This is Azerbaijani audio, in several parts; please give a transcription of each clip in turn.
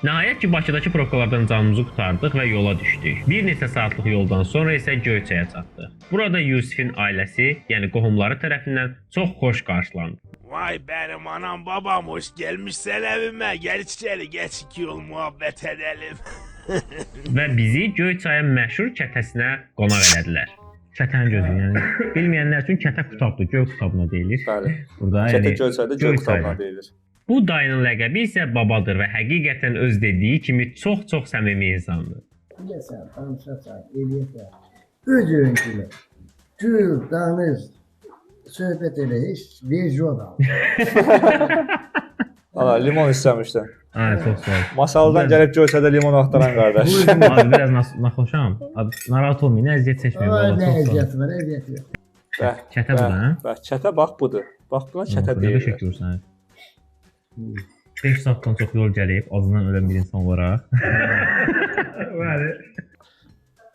Nəhayət ki, Bakıdakı probkalardan canımızı qurtardıq və yola düşdük. Bir neçə saatlıq yoldan sonra isə Göyçaya çatdıq. Burada Yusifin ailəsi, yəni qohumları tərəfindən çox xoş qarşılandı. Vay benim anam babam hoş gelmişsen evime. Gel içeri geç 2 yol muhabbet edelim. Və bizi Göyçayın məşhur kətəsinə qonaq elədilər. Kətən gözü, yəni bilməyənlər üçün kətə qutabdır, göy qutabına deyilir. Bəli. Burada Kətə Göyçayda göy qutabına deyilir. Bu dayının ləqəbi isə babadır və həqiqətən öz dediyi kimi çox səmimi insandır. Biləsən, danışasan, eləyəsən. Öz önkülə. Gül, danış, söhbət elə, heç vecə adam. Aa, limon istəmişdən. Hə, çox sağ ol. Masaldan gəlib Göyçayda limon axtaran qardaş. Abi biraz naxoşam. Narahat olmayın, əziyyət çəkməyin. Ay, nə əziyyəti var, əziyyəti yox. Kətə bu da, hə? Bəh, kətə bax budur. Bax buna kətə Nə deyirlər. qəşəng görürsən. 5 saatdan çox yol gəlib, azından ölən bir insan olaraq. Bəli.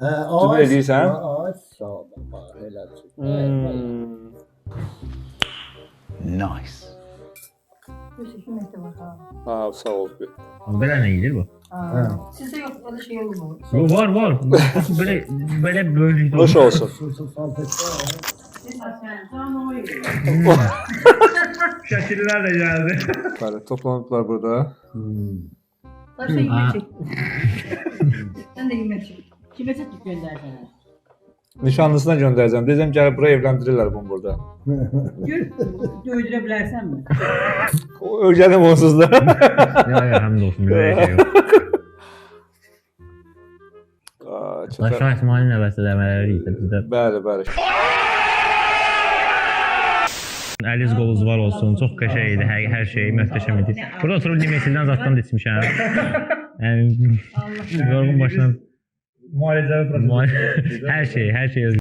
Cübür edirsən? Ay, sağ ol, elə. Nice. Ha, sağ ol. Belə nə yedir bu? Sizde yok öyle şey olur mu? Var. Belə böyüklükdə Hoş olsun. Şəkillər də gəldi. Bəli, toplanıblar burada. Başka yemek çek. Sen de yemek çek. Kime çekip göndersene? Nişanlısına göndərəcəm. Deyəcəm gəlib bura evləndirirlər bunu burada. Dövdürebilirsen mi? O öyrənim onsuz da. Ya, həmd olsun, belə şey yox. Şah İsmailin nəvəsi demələri isə bizdə. Bəli. Əliz qoluz var olsun, çox qəşəng idi, hər şey möhtəşəm idi. Burada oturub limesindən zaddan da içmişəm. Yəni, yorğun başına Müalicəvi hər şey öz